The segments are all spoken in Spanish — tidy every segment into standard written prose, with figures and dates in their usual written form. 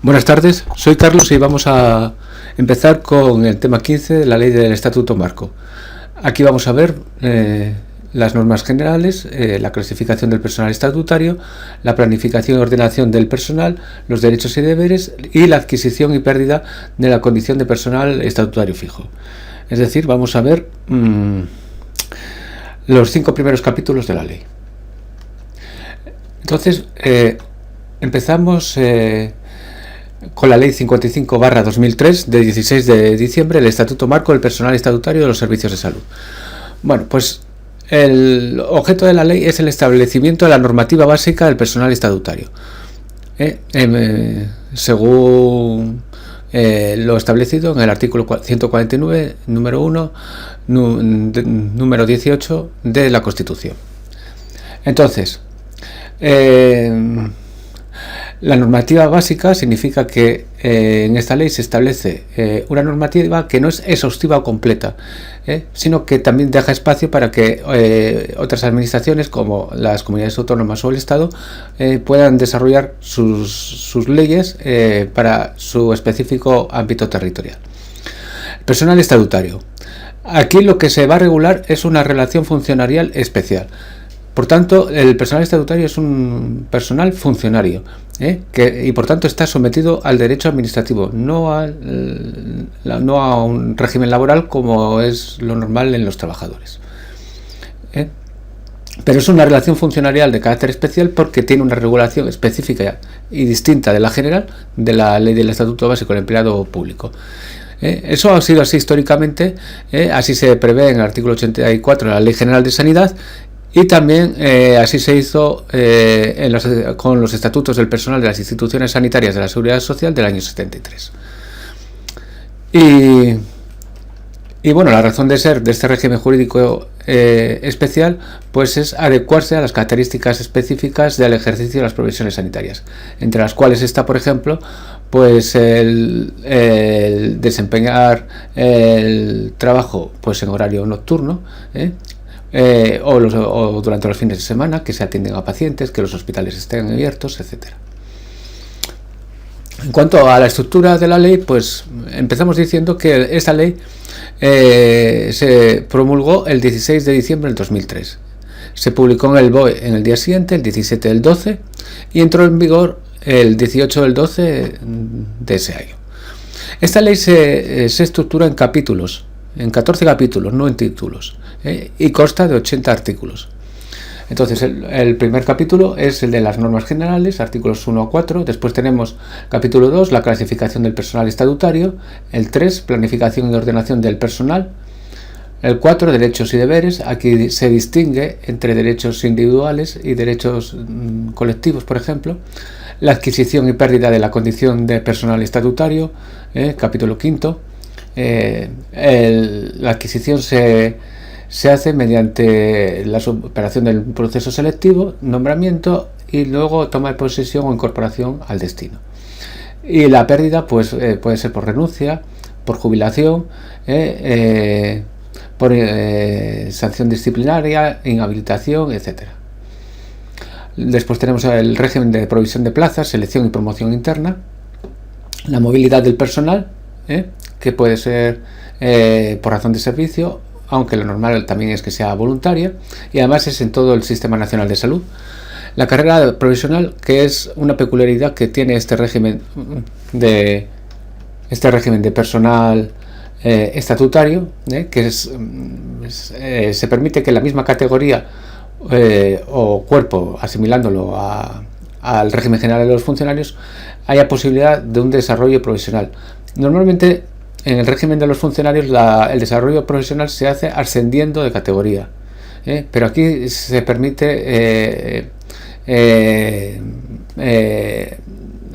Buenas tardes, soy Carlos y vamos a empezar con el tema 15 de la Ley del Estatuto Marco. Aquí vamos a ver las normas generales, la clasificación del personal estatutario, la planificación y ordenación del personal, los derechos y deberes y la adquisición y pérdida de la condición de personal estatutario fijo. Es decir, vamos a ver los 5 primeros capítulos de la ley. Entonces, empezamos con la Ley 55/2003 de 16 de diciembre, el Estatuto Marco del Personal Estatutario de los Servicios de Salud. Bueno, pues el objeto de la ley es el establecimiento de la normativa básica del personal estatutario. Según lo establecido en el artículo 149, número 1, número 18 de la Constitución. Entonces, la normativa básica significa que en esta ley se establece una normativa que no es exhaustiva o completa, sino que también deja espacio para que otras administraciones como las comunidades autónomas o el Estado puedan desarrollar sus leyes para su específico ámbito territorial. Personal estatutario. Aquí lo que se va a regular es una relación funcionarial especial. Por tanto, el personal estatutario es un personal funcionario, y por tanto está sometido al derecho administrativo, no a un régimen laboral como es lo normal en los trabajadores. Pero es una relación funcionarial de carácter especial porque tiene una regulación específica y distinta de la general de la Ley del Estatuto Básico del Empleado Público. Eso ha sido así históricamente, así se prevé en el artículo 84 de la Ley General de Sanidad. Y también así se hizo con los estatutos del personal de las instituciones sanitarias de la Seguridad Social del año 73. Y bueno, la razón de ser de este régimen jurídico especial pues es adecuarse a las características específicas del ejercicio de las profesiones sanitarias, entre las cuales está, por ejemplo, pues el desempeñar el trabajo pues en horario nocturno, o durante los fines de semana, que se atienden a pacientes, que los hospitales estén abiertos, etcétera. En cuanto a la estructura de la ley, pues empezamos diciendo que esta ley se promulgó el 16 de diciembre del 2003. Se publicó en el BOE en el día siguiente, el 17 del 12, y entró en vigor el 18 del 12 de ese año. Esta ley se estructura en capítulos, en 14 capítulos, no en títulos, y consta de 80 artículos. Entonces, el primer capítulo es el de las normas generales, artículos 1 a 4. Después tenemos capítulo 2, la clasificación del personal estatutario. El 3, planificación y ordenación del personal. El 4, derechos y deberes. Aquí se distingue entre derechos individuales y derechos colectivos, por ejemplo. La adquisición y pérdida de la condición de personal estatutario, capítulo 5. La adquisición se hace mediante la superación del proceso selectivo, nombramiento y luego toma de posesión o incorporación al destino. Y la pérdida pues puede ser por renuncia, por jubilación, por sanción disciplinaria, inhabilitación, etcétera. Después tenemos el régimen de provisión de plazas, selección y promoción interna, la movilidad del personal, que puede ser por razón de servicio, aunque lo normal también es que sea voluntaria, y además es en todo el Sistema Nacional de Salud. La carrera profesional, que es una peculiaridad que tiene este régimen de personal estatutario, que se permite que la misma categoría o cuerpo, asimilándolo al régimen general de los funcionarios, haya posibilidad de un desarrollo profesional. Normalmente en el régimen de los funcionarios el desarrollo profesional se hace ascendiendo de categoría, pero aquí se permite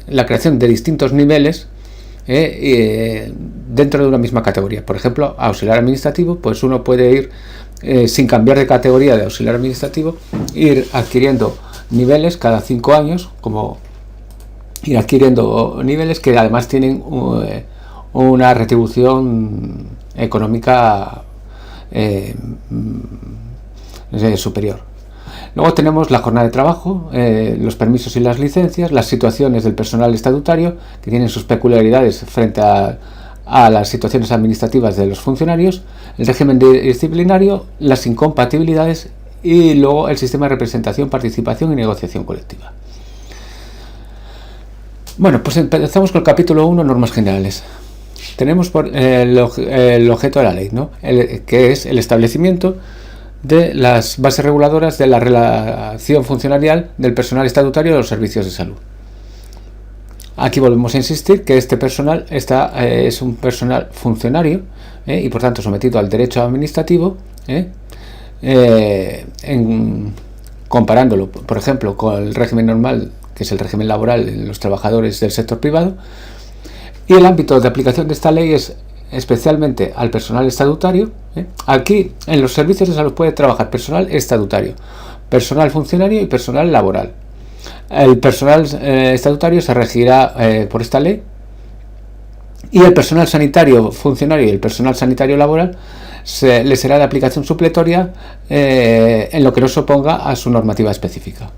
la creación de distintos niveles dentro de una misma categoría. Por ejemplo, auxiliar administrativo, pues uno puede ir sin cambiar de categoría de auxiliar administrativo, ir adquiriendo niveles cada 5 años, como ir adquiriendo niveles que además tienen una retribución económica superior. Luego tenemos la jornada de trabajo, los permisos y las licencias, las situaciones del personal estatutario, que tienen sus peculiaridades frente a las situaciones administrativas de los funcionarios, el régimen disciplinario, las incompatibilidades y luego el sistema de representación, participación y negociación colectiva. Bueno, pues empezamos con el capítulo 1, normas generales. Tenemos el objeto de la ley, ¿no? Que es el establecimiento de las bases reguladoras de la relación funcionarial del personal estatutario de los servicios de salud. Aquí volvemos a insistir que este personal es un personal funcionario y por tanto sometido al derecho administrativo, comparándolo, por ejemplo, con el régimen normal, que es el régimen laboral de los trabajadores del sector privado. Y el ámbito de aplicación de esta ley es especialmente al personal estatutario. Aquí en los servicios de salud puede trabajar personal estatutario, personal funcionario y personal laboral. El personal estatutario se regirá por esta ley y el personal sanitario funcionario y el personal sanitario laboral le será de aplicación supletoria en lo que no se oponga a su normativa específica.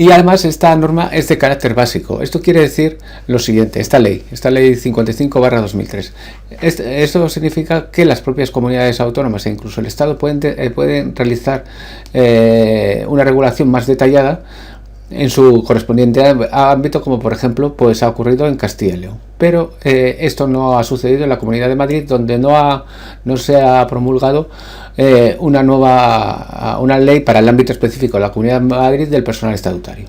Y además esta norma es de carácter básico. Esto quiere decir lo siguiente, esta ley 55/2003. Esto significa que las propias comunidades autónomas e incluso el Estado pueden realizar una regulación más detallada en su correspondiente ámbito, como por ejemplo pues ha ocurrido en Castilla y León. Pero esto no ha sucedido en la Comunidad de Madrid, donde no se ha promulgado una ley para el ámbito específico de la Comunidad de Madrid del personal estatutario.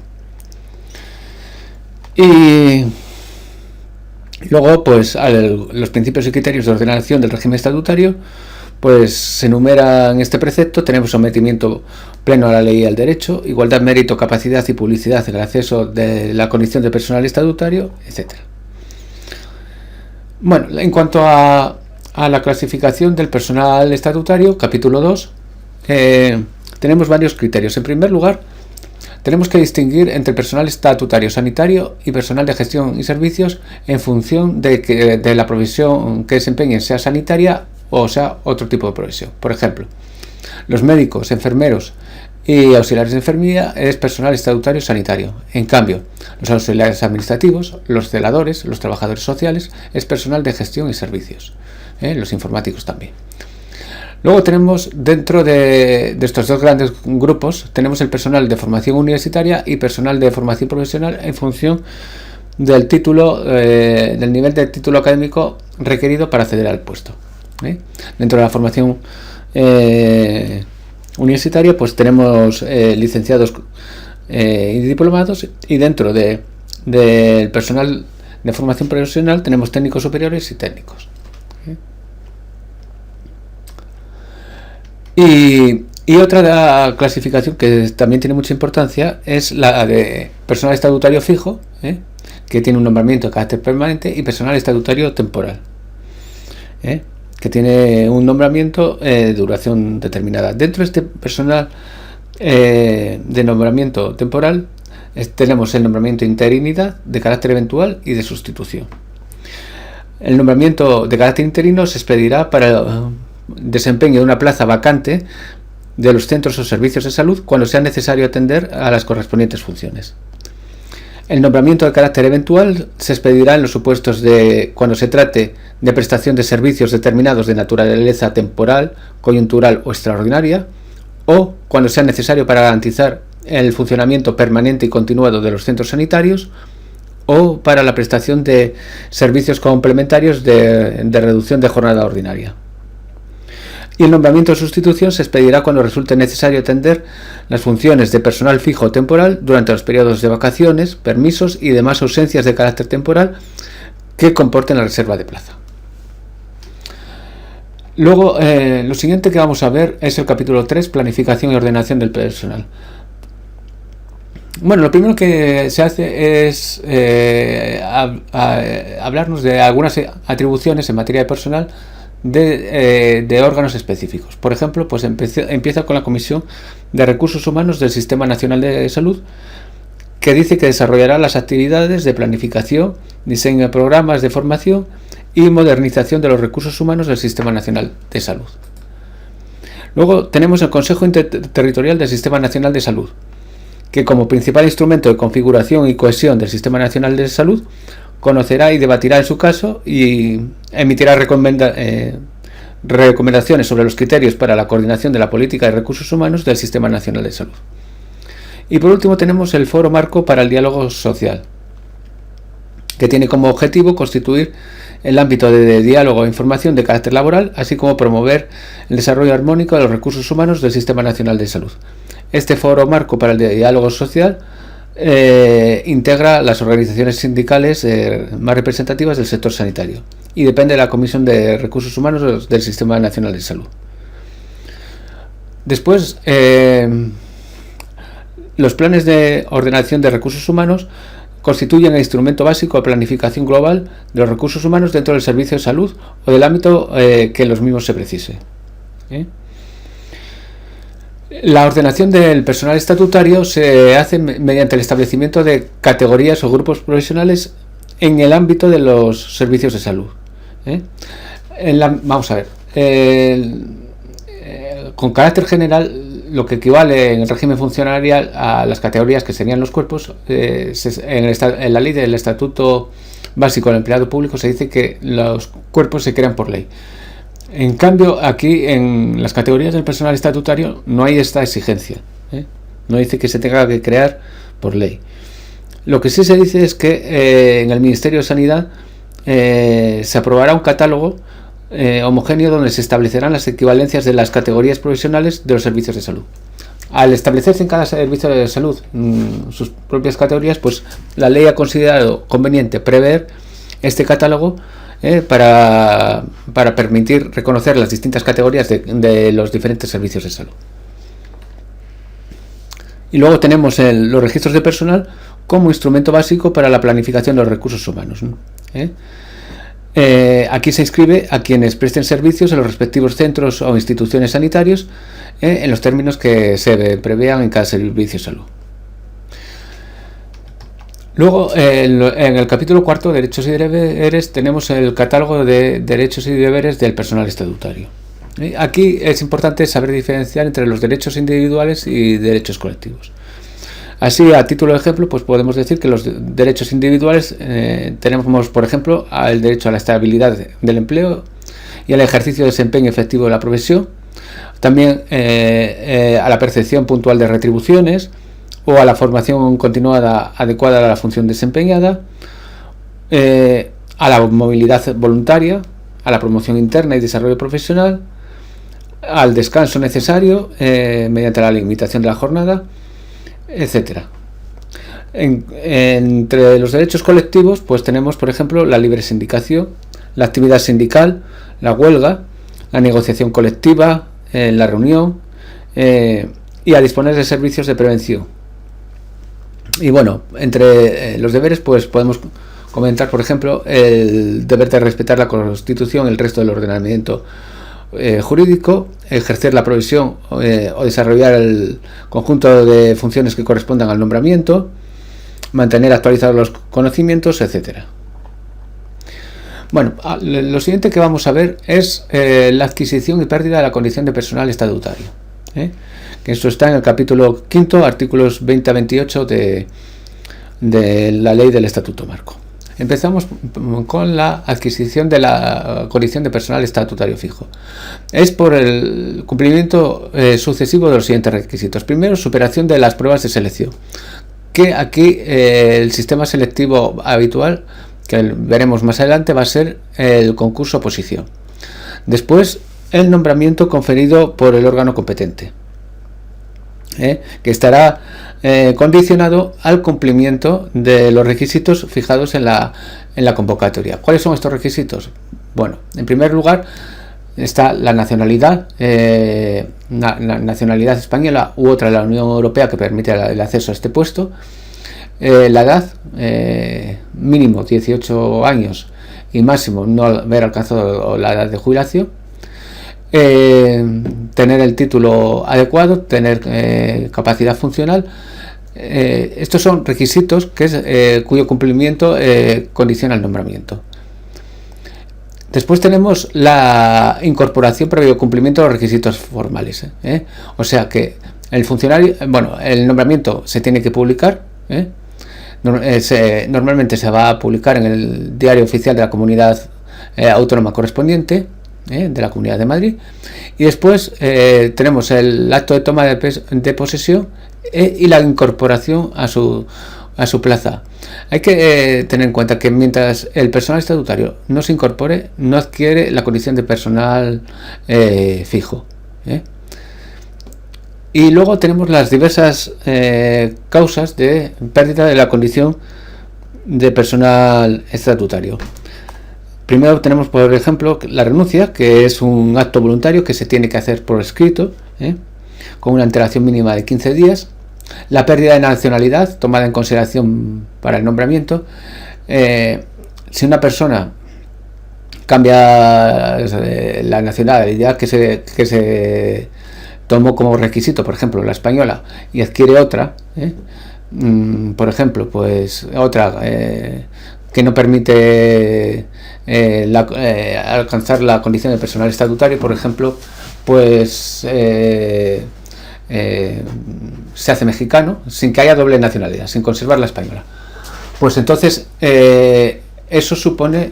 Y luego pues los principios y criterios de ordenación del régimen estatutario pues se enumera en este precepto. Tenemos sometimiento pleno a la ley y al derecho, igualdad, mérito, capacidad y publicidad en el acceso de la condición de personal estatutario, etc. Bueno, en cuanto a la clasificación del personal estatutario, capítulo 2, tenemos varios criterios. En primer lugar, tenemos que distinguir entre personal estatutario sanitario y personal de gestión y servicios en función de la profesión que desempeñen, sea sanitaria o sea otro tipo de profesión. Por ejemplo, los médicos, enfermeros y auxiliares de enfermería es personal estatutario sanitario. En cambio, los auxiliares administrativos, los celadores, los trabajadores sociales es personal de gestión y servicios. Los informáticos también. Luego tenemos dentro de estos dos grandes grupos, tenemos el personal de formación universitaria y personal de formación profesional en función del título, del nivel de título académico requerido para acceder al puesto. Dentro de la formación universitaria pues tenemos licenciados y diplomados, y dentro del personal de formación profesional tenemos técnicos superiores y técnicos. Y otra clasificación que también tiene mucha importancia es la de personal estatutario fijo, que tiene un nombramiento de carácter permanente, y personal estatutario temporal, que tiene un nombramiento de duración determinada. Dentro de este personal de nombramiento temporal tenemos el nombramiento de interinidad, de carácter eventual y de sustitución. El nombramiento de carácter interino se expedirá para el desempeño de una plaza vacante de los centros o servicios de salud cuando sea necesario atender a las correspondientes funciones. El nombramiento de carácter eventual se expedirá en los supuestos de cuando se trate de prestación de servicios determinados de naturaleza temporal, coyuntural o extraordinaria, o cuando sea necesario para garantizar el funcionamiento permanente y continuado de los centros sanitarios, o para la prestación de servicios complementarios de reducción de jornada ordinaria. Y el nombramiento de sustitución se expedirá cuando resulte necesario atender las funciones de personal fijo o temporal durante los periodos de vacaciones, permisos y demás ausencias de carácter temporal que comporten la reserva de plaza. Luego, lo siguiente que vamos a ver es el capítulo 3, planificación y ordenación del personal. Bueno, lo primero que se hace es hablarnos de algunas atribuciones en materia de personal de órganos específicos. Por ejemplo, pues empieza con la Comisión de Recursos Humanos del Sistema Nacional de Salud, que dice que desarrollará las actividades de planificación, diseño de programas de formación y modernización de los recursos humanos del Sistema Nacional de Salud. Luego tenemos el Consejo Interterritorial del Sistema Nacional de Salud, que como principal instrumento de configuración y cohesión del Sistema Nacional de Salud conocerá y debatirá en su caso y emitirá recomendaciones sobre los criterios para la coordinación de la política de recursos humanos del Sistema Nacional de Salud. Y por último tenemos el Foro Marco para el Diálogo Social, que tiene como objetivo constituir el ámbito de diálogo e información de carácter laboral, así como promover el desarrollo armónico de los recursos humanos del Sistema Nacional de Salud. Este Foro Marco para el Diálogo Social integra las organizaciones sindicales más representativas del sector sanitario y depende de la Comisión de Recursos Humanos del Sistema Nacional de Salud. Después, los planes de ordenación de recursos humanos constituyen el instrumento básico de planificación global de los recursos humanos dentro del servicio de salud o del ámbito que los mismos se precise. La ordenación del personal estatutario se hace mediante el establecimiento de categorías o grupos profesionales en el ámbito de los servicios de salud. Vamos a ver, con carácter general, lo que equivale en el régimen funcionarial a las categorías que serían los cuerpos, en la ley del Estatuto Básico del Empleado Público se dice que los cuerpos se crean por ley. En cambio, aquí en las categorías del personal estatutario no hay esta exigencia, no dice que se tenga que crear por ley. Lo que sí se dice es que en el Ministerio de Sanidad se aprobará un catálogo homogéneo donde se establecerán las equivalencias de las categorías profesionales de los servicios de salud. Al establecerse en cada servicio de salud sus propias categorías, pues la ley ha considerado conveniente prever este catálogo para permitir reconocer las distintas categorías de los diferentes servicios de salud. Y luego tenemos los registros de personal como instrumento básico para la planificación de los recursos humanos, ¿no? Aquí se inscribe a quienes presten servicios en los respectivos centros o instituciones sanitarios en los términos que se prevean en cada servicio de salud. Luego, en el capítulo 4, Derechos y Deberes, tenemos el catálogo de derechos y deberes del personal estatutario. Aquí es importante saber diferenciar entre los derechos individuales y derechos colectivos. Así, a título de ejemplo, pues podemos decir que los derechos individuales tenemos, por ejemplo, el derecho a la estabilidad del empleo y al ejercicio de desempeño efectivo de la profesión, también a la percepción puntual de retribuciones o a la formación continuada adecuada a la función desempeñada, a la movilidad voluntaria, a la promoción interna y desarrollo profesional, al descanso necesario mediante la limitación de la jornada, etcétera. Entre los derechos colectivos, pues tenemos, por ejemplo, la libre sindicación, la actividad sindical, la huelga, la negociación colectiva, la reunión y a disponer de servicios de prevención. Y bueno, entre los deberes, pues podemos comentar, por ejemplo, el deber de respetar la Constitución, el resto del ordenamiento jurídico, ejercer la provisión o desarrollar el conjunto de funciones que correspondan al nombramiento, mantener actualizados los conocimientos, etcétera. Bueno, lo siguiente que vamos a ver es la adquisición y pérdida de la condición de personal estatutario, que esto está en el capítulo 5, artículos 20 a 28 de la ley del Estatuto Marco. Empezamos con la adquisición de la condición de personal estatutario fijo. Es por el cumplimiento sucesivo de los siguientes requisitos. Primero, superación de las pruebas de selección, que aquí el sistema selectivo habitual, que veremos más adelante, va a ser el concurso-oposición. Después, el nombramiento conferido por el órgano competente, que estará condicionado al cumplimiento de los requisitos fijados en la convocatoria. ¿Cuáles son estos requisitos? Bueno, en primer lugar está la nacionalidad, nacionalidad española u otra de la Unión Europea que permite el acceso a este puesto, la edad, mínimo 18 años y máximo no haber alcanzado la edad de jubilación, tener el título adecuado, tener capacidad funcional. Estos son requisitos cuyo cumplimiento condiciona el nombramiento. Después tenemos la incorporación previo cumplimiento de los requisitos formales. O sea que el funcionario, el nombramiento se tiene que publicar. Normalmente se va a publicar en el diario oficial de la comunidad autónoma correspondiente, de la Comunidad de Madrid. Y después tenemos el acto de toma de posesión y la incorporación a su plaza. Hay que tener en cuenta que mientras el personal estatutario no se incorpore, no adquiere la condición de personal fijo. Y luego tenemos las diversas causas de pérdida de la condición de personal estatutario. Primero tenemos, por ejemplo, la renuncia, que es un acto voluntario que se tiene que hacer por escrito, con una antelación mínima de 15 días. La pérdida de nacionalidad, tomada en consideración para el nombramiento. Si una persona cambia la nacionalidad que se tomó como requisito, por ejemplo, la española, y adquiere otra, por ejemplo, pues otra que no permite alcanzar la condición de personal estatutario, por ejemplo, pues se hace mexicano sin que haya doble nacionalidad, sin conservar la española. Pues entonces eso supone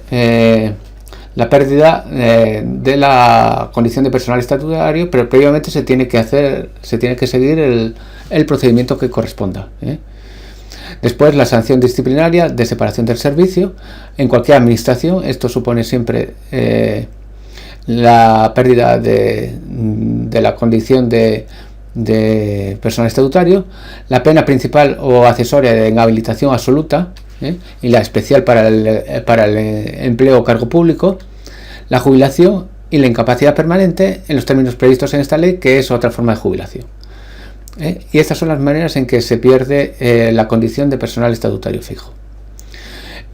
la pérdida de la condición de personal estatutario, pero previamente se tiene que seguir el procedimiento que corresponda. Después, la sanción disciplinaria de separación del servicio en cualquier administración. Esto supone siempre la pérdida de la condición de personal estatutario, la pena principal o accesoria de inhabilitación absoluta, y la especial para el empleo o cargo público, la jubilación y la incapacidad permanente en los términos previstos en esta ley, que es otra forma de jubilación. Y estas son las maneras en que se pierde la condición de personal estatutario fijo.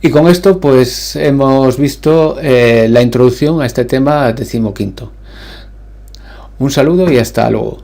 Y con esto pues hemos visto la introducción a este tema 15º. Un saludo y hasta luego.